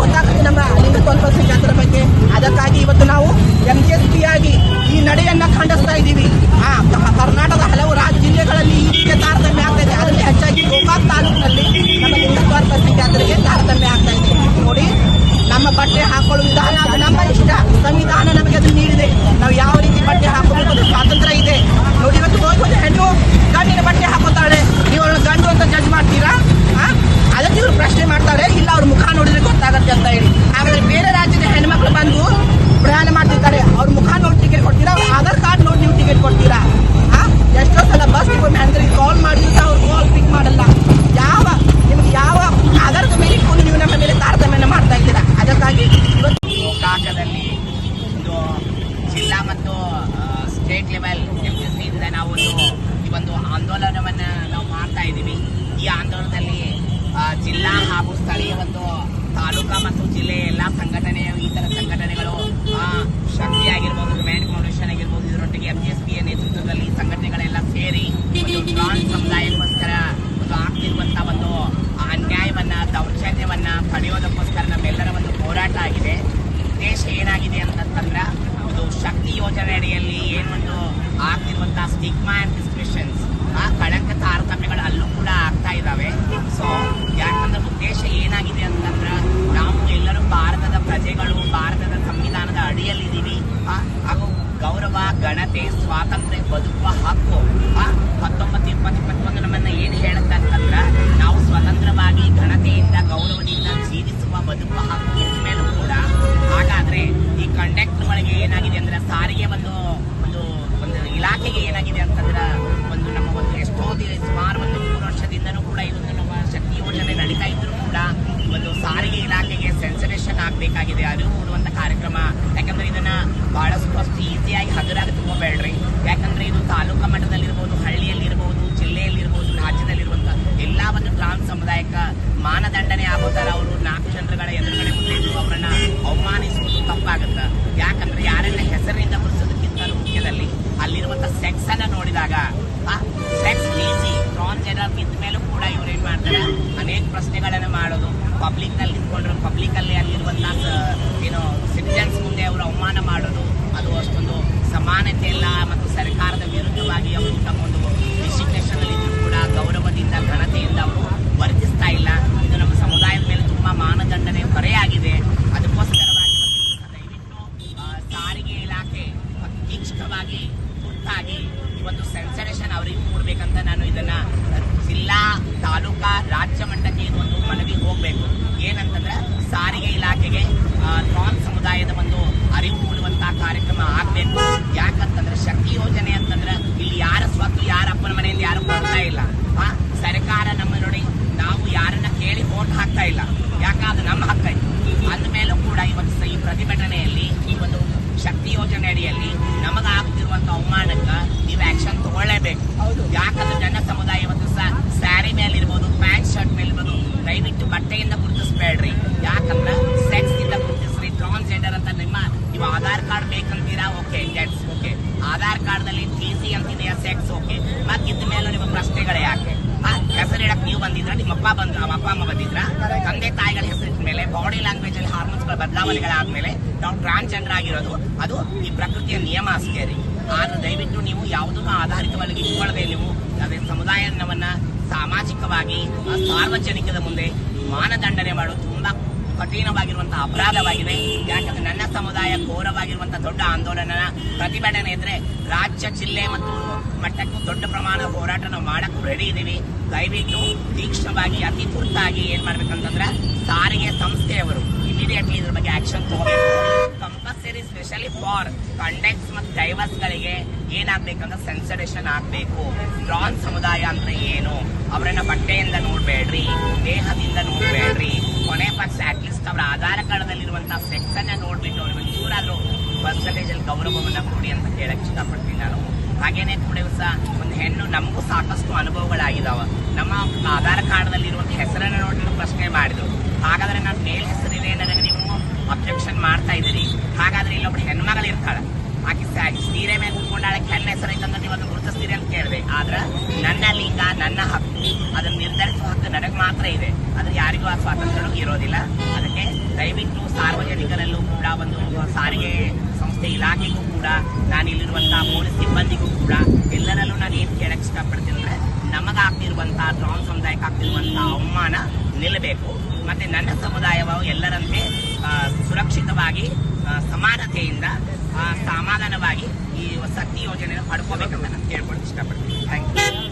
ಗೊತ್ತಾಗುತ್ತೆ ನಮ್ಮ ಲಿಂಗತ್ವ ಅಲ್ಪಸಂಖ್ಯಾತರ ಬಗ್ಗೆ. ಅದಕ್ಕಾಗಿ ಇವತ್ತು ನಾವು MJSP ಆಗಿ ಈ ನಡೆಯನ್ನ ಖಂಡಿಸ್ತಾ ಇದ್ದೀವಿ. ಕರ್ನಾಟಕದ ಹಲವು ಜಿಲ್ಲೆಗಳಲ್ಲಿ ಈ ರೀತಿಯ ತಾರತಮ್ಯ ಆಗ್ತಾ ಇದೆ. ಅದರಲ್ಲಿ ಹೆಚ್ಚಾಗಿ ಗೋಕಾಕ್ ತಾಲೂಕಿನಲ್ಲಿ ನಮ್ಮ ಲಿಂಗತ್ವ ಅಲ್ಪಸಂಖ್ಯಾತರಿಗೆ ತಾರತಮ್ಯ ಆಗ್ತಾ ಇದೆ. ನೋಡಿ, ನಮ್ಮ ಬಟ್ಟೆ ಹಾಕೊಳ್ಳುವ ವಿಧಾನ ಅದು ನಮ್ಮ ಇಷ್ಟ. ಸಂವಿಧಾನ ನಮಗೆ ಅದನ್ನು ನೀಡಿದೆ. ನಾವು ಯಾವ ರೀತಿ ಬಟ್ಟೆ ಹಾಕೋಬೇಕು ಅದು ಸ್ವಾತಂತ್ರ್ಯ ಇದೆ. ನೋಡಿ, ಇವತ್ತು ಹೋಗಿ ಹೆಣ್ಣು ಗಂಡಿನ ಬಟ್ಟೆ ಹಾಕೋತಾಳೆ, ನೀವು ಅವ್ರನ್ನ ಗಂಡು ಅಂತ ಜಡ್ಜ್ ಮಾಡ್ತೀರಾ? ಅದಕ್ಕೆ ಇವರು ಪ್ರಶ್ನೆ ಮಾಡ್ತಾರೆ, ಇಲ್ಲ ಅವ್ರ ಮುಖ ನೋಡಿದ್ರೆ ಗೊತ್ತಾಗತ್ತೆ ಅಂತ ಹೇಳಿ. ಹಾಗಾದ್ರೆ ಬೇರೆ ರಾಜ್ಯದ ಹೆಣ್ಮಕ್ಳು ಬಂದು ಪ್ರಯಾಣ ಮಾಡ್ತಿರ್ತಾರೆ, ಅವ್ರ ಮುಖ ನೋಡಿ ಟಿಕೆಟ್ ಕೊಡ್ತೀರಾ? ಅವ್ರ ಆಧಾರ್ ಕಾರ್ಡ್ ನೋಡಿ ನೀವು ಟಿಕೆಟ್ ಕೊಡ್ತೀರಾ? ಎಷ್ಟೋ ಸಲ ಬಸ್ ಮ್ಯಾನೇಜರ್ಗೆ ಕಾಲ್ ಮಾಡಿದ್ರೆ ಅವ್ರು ಕಾಲ್ ಪಿಕ್ ಮಾಡಲ್ಲ. ನಿಮ್ಗೆ ಯಾವ ಆಧಾರದ ಮೇಲೆ ಇಟ್ಕೊಂಡು ನೀವು ನಮ್ಮ ಮೇಲೆ ತಾರತಮ್ಯನ ಮಾಡ್ತಾ ಇದ್ದೀರಾ? ಅದಕ್ಕಾಗಿ ಇವತ್ತು ಗೋಕಾಕದಲ್ಲಿ ಒಂದು ಜಿಲ್ಲಾ ಮತ್ತು ಸ್ಟೇಟ್ ಲೆವೆಲ್ MJSP ಇಂದ ನಾವು ಈ ಒಂದು ಆಂದೋಲನವನ್ನ ನಾವು ಮಾಡ್ತಾ ಇದ್ದೀವಿ. ಈ ಆಂದೋಲನದಲ್ಲಿ ಜಿಲ್ಲಾ ಹಾಗೂ ಸ್ಥಳೀಯ ಒಂದು ತಾಲೂಕಾ ಮತ್ತು ಜಿಲ್ಲೆಯ ಎಲ್ಲ ಸಂಘಟನೆ, ಇತರ ಸಂಘಟನೆಗಳು, ಶಕ್ತಿ ಆಗಿರ್ಬೋದು, ಡಿಮ್ಯಾಂಡ್ ಫೌಂಡೇಶನ್ ಆಗಿರ್ಬೋದು, ಇದರೊಟ್ಟಿಗೆ MJSP ನೇತೃತ್ವದಲ್ಲಿ ಸಂಘಟನೆಗಳೆಲ್ಲ ಸೇರಿ ಒಂದು ಟ್ರಾನ್ಸ್ ಸಮುದಾಯಕ್ಕೋಸ್ಕರ ಒಂದು ಆಗ್ತಿರುವಂತಹ ಒಂದು ಅನ್ಯಾಯವನ್ನ, ದೌರ್ಜನ್ಯವನ್ನ ತಡೆಯೋದಕ್ಕೋಸ್ಕರ ನಮ್ಮೆಲ್ಲರ ಒಂದು ಹೋರಾಟ ಆಗಿದೆ. ಉದ್ದೇಶ ಏನಾಗಿದೆ ಅಂತಂದ್ರೆ, ಒಂದು ಶಕ್ತಿ ಯೋಜನೆ ಅಡಿಯಲ್ಲಿ ಏನೊಂದು ಆಗ್ತಿರುವಂತಹ ಸ್ಟಿಗ್ಮಾ ಅಂಡ್ ಡಿಸ್ಕ್ರಿಪ್ಷನ್ಸ್, ಕಳಂಕ ತಾರತಮ್ಯಗಳು ಅಲ್ಲೂ ಕೂಡ ಆಗ್ತಾ ಇದ್ದಾವೆ. ಸೊ ಯಾಕಂದ್ರೆ ಉದ್ದೇಶ ಏನಾಗಿದೆ ಅಂತಂದ್ರೆ, ನಾವು ಎಲ್ಲರೂ ಭಾರತದ ಪ್ರಜೆಗಳು, ಭಾರತದ ಸಂವಿಧಾನದ ಅಡಿಯಲ್ಲಿದ್ದೀವಿ. ಹಾಗೂ ಗೌರವ, ಘನತೆ, ಸ್ವಾತಂತ್ರ್ಯ, ಬದುಕುವ ಹಕ್ಕು 1921 ನಮ್ಮನ್ನ ಏನ್ ಹೇಳುತ್ತೆ ಅಂತಂದ್ರೆ, ನಾವು ಸ್ವತಂತ್ರವಾಗಿ ಘನತೆಯಿಂದ, ಗೌರವದಿಂದ ಜೀವಿಸುವ, ಬದುಕುವ ಹಕ್ಕು ಇದ್ದ ಮೇಲೂ ಕೂಡ. ಹಾಗಾದ್ರೆ ಈ ಕಂಡಕ್ಟರ್ ಒಳಗೆ ಏನಾಗಿದೆ ಅಂದ್ರೆ, ಸಾರಿಗೆ ಒಂದು ಇಲಾಖೆಗೆ ಏನಾಗಿದೆ ಅಂತಂದ್ರೆ, ನಮ್ಮ ಎಷ್ಟೋ ಸುಮಾರು 3 ವರ್ಷದಿಂದನೂ ಕೂಡ ಇದೊಂದು ನಮ್ಮ ಶಕ್ತಿ ಯೋಜನೆ ನಡೀತಾ ಇದ್ರು ಕೂಡ ಒಂದು ಸಾರಿಗೆ ಇಲಾಖೆಗೆ ಸೆನ್ಸರೇಷನ್ ಆಗಬೇಕಾಗಿದೆ, ಅರಿವು ಮೂಡುವಂತ ಕಾರ್ಯಕ್ರಮ. ಯಾಕಂದ್ರೆ ಇದನ್ನ ಬಹಳಷ್ಟು ಅಷ್ಟು ಈಸಿಯಾಗಿ ಹಗುರಾಗಿ ತಗೋಬೇಡ್ರಿ. ಯಾಕಂದ್ರೆ ಇದು ತಾಲೂಕಾ ಮಟ್ಟದಲ್ಲಿರ್ಬೋದು, ಹಳ್ಳಿಯಲ್ಲಿರ್ಬೋದು, ಜಿಲ್ಲೆಯಲ್ಲಿರ್ಬೋದು, ರಾಜ್ಯದಲ್ಲಿರುವಂತ ಎಲ್ಲಾ ಒಂದು ಟ್ರಾನ್ಸ್ ಸಮುದಾಯಕ ಮಾನದಂಡನೆ ಆಗೋ ತರ ಅವರು 4 ಜನರುಗಳ ಎದುರುಗಡೆ ಮುಂದೆ ಅವರನ್ನ ಅವಮಾನಿಸುವುದು ತಪ್ಪಾಗುತ್ತೆ. ಯಾಕಂದ್ರೆ ಯಾರನ್ನ ಹೆಸರಿನಿಂದ ಗುರುತಿಸೋದಕ್ಕಿಂತ ಮುಖ್ಯದಲ್ಲಿ ಅಲ್ಲಿರುವಂತ ಸೆಕ್ಸ್ ಅನ್ನ ನೋಡಿದಾಗ, ಸೆಕ್ಸ್ DC ಟ್ರಾನ್ಸ್ಜೆಂಡರ್ ಇದ್ದ ಮೇಲೂ ಕೂಡ ಇವ್ರು ಏನ್ ಮಾಡ್ತಾರೆ, ಅನೇಕ ಪ್ರಶ್ನೆಗಳನ್ನು ಮಾಡೋದು, ಪಬ್ಲಿಕ್ ನಲ್ಲಿ ನಿಂತ್ಕೊಂಡ್ರು ಪಬ್ಲಿಕ್ ಅಲ್ಲಿ ಅಲ್ಲಿರುವಂತಹ ಸಿಟಿಜನ್ಸ್ ಮುಂದೆ ಅವರು ಅವಮಾನ ಮಾಡೋದು, ಅದು ಅಷ್ಟೊಂದು ಸಮಾನತೆ ಇಲ್ಲ ಮತ್ತು ಸರ್ಕಾರದ ವಿರುದ್ಧವಾಗಿ ಅವರು ತಮ್ಮ ಒಂದು ಡಿಸಿಗ್ನೇಷನ್ ಅಲ್ಲಿ ಇದ್ರೂ ಕೂಡ ಗೌರವದಿಂದ, ಘನತೆಯಿಂದ ಅವರು ವರ್ತಿಸ್ತಾ ಇಲ್ಲ. ಇದು ನಮ್ಮ ಸಮುದಾಯದ ಮೇಲೆ ತುಂಬಾ ಮಾನದಂಡನೆ ಹೊರೆಯಾಗಿದೆ. ಅದಕ್ಕೋಸ್ಕರವಾಗಿ ದಯವಿಟ್ಟು ಸಾರಿಗೆ ಇಲಾಖೆ ತೀಕ್ಷ್ಣವಾಗಿ, ತುರ್ತಾಗಿ ಈ ಒಂದು ಸೆನ್ಸರೇಷನ್ ಅವರಿಗೆ ಮೂಡಬೇಕಂತ ನಾನು ಇದನ್ನ ಜಿಲ್ಲಾ, ತಾಲೂಕಾ, ರಾಜ್ಯ ಮಟ್ಟಕ್ಕೆ ಇದೊಂದು ಮನವಿ ಹೋಗ್ಬೇಕು. ಏನಂತಂದ್ರೆ, ಸಾರಿಗೆ ಇಲಾಖೆಗೆ ಟ್ರಾನ್ಸ್ ಸಮುದಾಯದ ಒಂದು ಅರಿವು ಮೂಡುವಂತಹ ಕಾರ್ಯಕ್ರಮ ಆಗ್ಬೇಕು. ಯಾಕಂತಂದ್ರೆ ಶಕ್ತಿ ಯೋಜನೆ ಅಂತಂದ್ರೆ ಇಲ್ಲಿ ಯಾರ ಸ್ವತ್ತು, ಯಾರ ಅಪ್ಪನ ಮನೆಯಲ್ಲಿ ಯಾರು ಕೊಡ್ತಾ ಇಲ್ಲ. ಸರ್ಕಾರ ನಮ್ಮ ನೋಡಿ, ನಾವು ಯಾರನ್ನ ಕೇಳಿ ವೋಟ್ ಹಾಕ್ತಾ ಇಲ್ಲ. ಯಾಕಂದ್ರೆ ನಮ್ಮ ಹಕ್ಕ ಅಂದ್ಮೇಲೂ ಕೂಡ ಇವತ್ತು ಈ ಪ್ರತಿಭಟನೆಯಲ್ಲಿ ಈ ಒಂದು ಶಕ್ತಿ ಯೋಜನೆ ಅಡಿಯಲ್ಲಿ ನಮಗಾಗ್ತಿರುವಂತ ಅವಮಾನಕ್ಕ ನೀವು ಆಕ್ಷನ್ ತಗೊಳ್ಳೇಬೇಕು. ಯಾಕಂದ್ರೆ ನನ್ನ ಸಮುದಾಯ ಇವತ್ತು ಸ್ಯಾರಿ ಮೇಲಿರ್ಬೋದು, ಪ್ಯಾಂಟ್ ಶರ್ಟ್ ಮೇಲಿರ್ಬೋದು, ದಯವಿಟ್ಟು ಬಟ್ಟೆಯಿಂದ ಗುರುತಿಸ್ಬೇಡ್ರಿ. ಯಾಕಂದ್ರೆ ಸೆಕ್ಸ್ ಇಂದ ಗುರುತಿಸ್ರಿ. ಟ್ರಾನ್ಸ್ಜೆಂಡರ್ ಅಂತ ನೀವು ಆಧಾರ್ ಕಾರ್ಡ್ ಬೇಕಂತೀರಾ, okay, that's okay. Aadhaar card ನಲ್ಲಿ TC ಅಂತಿದೆಯಾ, ಸೆಕ್ಸ್ ಓಕೆ. ಮತ್ತಿದ್ದ ಮೇಲೂ ನಿಮ್ಮ ಪ್ರಶ್ನೆಗಳೇ ಯಾಕೆ? ಹೆಸರಿಡಕ್ ನೀವು ಬಂದಿದ್ರ, ನಿಮ್ಮ ಅಪ್ಪ ಅಮ್ಮ ಬಂದಿದ್ರ, ತಂದೆ ತಾಯಿಗಳ ಹೆಸರಿನ ಮೇಲೆ ಬಾಡಿ ಲ್ಯಾಂಗ್ವೇಜ್ ಅಲ್ಲಿ ಹಾರ್ಮೋನ್ಸ್ ಗಳ ಬದಲಾವಣೆಗಳಾದ್ಮೇಲೆ ನಾವು ಟ್ರಾನ್ಸ್ಜೆಂಡರ್ ಆಗಿರೋದು ಅದು ಈ ಪ್ರಕೃತಿಯ ನಿಯಮ ಅಷ್ಟೇ ರೀ. ಆದ್ರೆ ದಯವಿಟ್ಟು ನೀವು ಯಾವುದನ್ನು ಆಧಾರಿತವಾಗಿ ಇಟ್ಕೊಳ್ಳದೆ ನೀವು ಅದೇ ಸಮುದಾಯವನ್ನ ಸಾಮಾಜಿಕವಾಗಿ, ಸಾರ್ವಜನಿಕದ ಮುಂದೆ ಮಾನದಂಡನೆ ಮಾಡೋದು ತುಂಬಾ ಕಠಿಣವಾಗಿರುವಂತಹ ಅಪರಾಧವಾಗಿದೆ. ಯಾಕಂದ್ರೆ ನನ್ನ ಸಮುದಾಯ ಘೋರವಾಗಿರುವಂತಹ ದೊಡ್ಡ ಆಂದೋಲನ, ಪ್ರತಿಭಟನೆ ಇದ್ರೆ ರಾಜ್ಯ, ಜಿಲ್ಲೆ ಮತ್ತು ಮಟ್ಟಕ್ಕೂ ದೊಡ್ಡ ಪ್ರಮಾಣದ ಹೋರಾಟ ನಾವು ಮಾಡಕ್ಕೂ ರೆಡಿ ಇದೀವಿ. ದಯವಿಟ್ಟು ತೀಕ್ಷ್ಣವಾಗಿ, ಅತಿ ತುರ್ತಾಗಿ ಏನ್ ಮಾಡ್ಬೇಕಂತಂದ್ರೆ, ಸಾರಿಗೆ ಸಂಸ್ಥೆಯವರು ಇಮಿಡಿಯೇಟ್ಲಿ ಇದ್ರ ಬಗ್ಗೆ ಆಕ್ಷನ್ ತಗೋಬೇಕು. ಕಂಪಲ್ಸರಿ ಸ್ಪೆಷಲಿ ಫಾರ್ ಕಂಡಕ್ಟ್ಸ್ ಮತ್ತು ಡ್ರೈವರ್ಸ್ ಗಳಿಗೆ ಏನಾಗ್ಬೇಕಂದ್ರೆ ಸೆನ್ಸರೇಷನ್ ಆಗ್ಬೇಕು. ಟ್ರಾನ್ಸ್ ಸಮುದಾಯ ಅಂದ್ರೆ ಏನು, ಅವರನ್ನ ಬಟ್ಟೆಯಿಂದ ನೋಡ್ಬೇಡ್ರಿ, ದೇಹದಿಂದ ನೋಡ್ಬೇಡ್ರಿ. ಕೊನೆ ಪಕ್ಷ ಅಟ್ಲೀಸ್ಟ್ ಅವರ ಆಧಾರ್ ಕಾರ್ಡ್ನಲ್ಲಿರುವಂತಹ ಸೆಕ್ಸ್ ಅನ್ನ ನೋಡ್ಬಿಟ್ಟು ಅವ್ರಿಗೆ ಒಂಚೂರಾದ್ರೂ ಪರ್ಸೆಂಟೇಜ್ ಅಲ್ಲಿ ಗೌರವವನ್ನ ಕೊಡಿ ಅಂತ ಕೇಳಕ್ ಇಷ್ಟಪಡ್ತೀನಿ ನಾನು. ಹಾಗೇನೆ ಕೂಡ ಸಹ ಒಂದು ಹೆಣ್ಣು, ನಮಗೂ ಸಾಕಷ್ಟು ಅನುಭವಗಳಾಗಿದಾವ. ನಮ್ಮ ಆಧಾರ್ ಕಾರ್ಡ್ನಲ್ಲಿ ಇರುವಂತ ಹೆಸರನ್ನ ನೋಡಿ ಪ್ರಶ್ನೆ ಮಾಡಿದ್ರು. ಹಾಗಾದ್ರೆ ನಾನು ಮೇಲ್ ಹೆಸರಿದೆ ನನಗೆ ನೀವು ಅಬ್ಜೆಕ್ಷನ್ ಮಾಡ್ತಾ ಇದ್ದೀರಿ. ಹಾಗಾದ್ರೆ ಇಲ್ಲೊಬ್ರು ಹೆಣ್ಮಗಳು ಇರ್ತಾಳೆ, ಆಕೆ ಸೀರೆ ಮೇಲೆ ಕೂತ್ಕೊಂಡಾಳೆ, ಹೆಣ್ಣ ಹೆಸರು ಐತಂದ್ರೆ ನೀವು ಅದನ್ನ ಗುರುತಿಸ್ತೀರಿ ಅಂತ ಕೇಳಿದೆ. ಆದ್ರೆ ನನ್ನ ಲಿಂಗ, ನನ್ನ ಹಕ್ಕು, ಅದನ್ನ ನಿರ್ಧರಿಸುವ ಹಕ್ಕು ನನಗೆ ಮಾತ್ರ ಇದೆ. ಅದು ಯಾರಿಗೂ ಆ ಸ್ವಾತಂತ್ರ್ಯ ಇರೋದಿಲ್ಲ. ಅದಕ್ಕೆ ದಯವಿಟ್ಟು ಸಾರ್ವಜನಿಕರಲ್ಲೂ ಕೂಡ ಒಂದು ಸಾರಿಗೆ ಸಂಸ್ಥೆ ಇಲಾಖೆಗೂ ಕೂಡ ನಾನು ಇಲ್ಲಿರುವಂತಹ ಪೊಲೀಸ್ ಸಿಬ್ಬಂದಿಗೂ ಕೂಡ ಎಲ್ಲರಲ್ಲೂ ನಾನು ಏನು ಕೇಳಕ್ಕೆ ಇಷ್ಟಪಡ್ತೀನಿ ಅಂದರೆ ನಮಗಾಗ್ತಿರುವಂತಹ ಟ್ರಾನ್ ಸಮುದಾಯಕ್ಕೆ ಆಗ್ತಿರುವಂತಹ ಅವಮಾನ ನಿಲ್ಲಬೇಕು. ಮತ್ತೆ ನನ್ನ ಸಮುದಾಯವು ಎಲ್ಲರಂತೆ ಸುರಕ್ಷಿತವಾಗಿ ಸಮಾನತೆಯಿಂದ ಸಮಾಧಾನವಾಗಿ ಈ ಶಕ್ತಿ ಯೋಜನೆಯನ್ನು ಪಡ್ಕೋಬೇಕಂತ ನಾನು ಕೇಳ್ಕೊಂಡು ಇಷ್ಟಪಡ್ತೀನಿ. Thank you.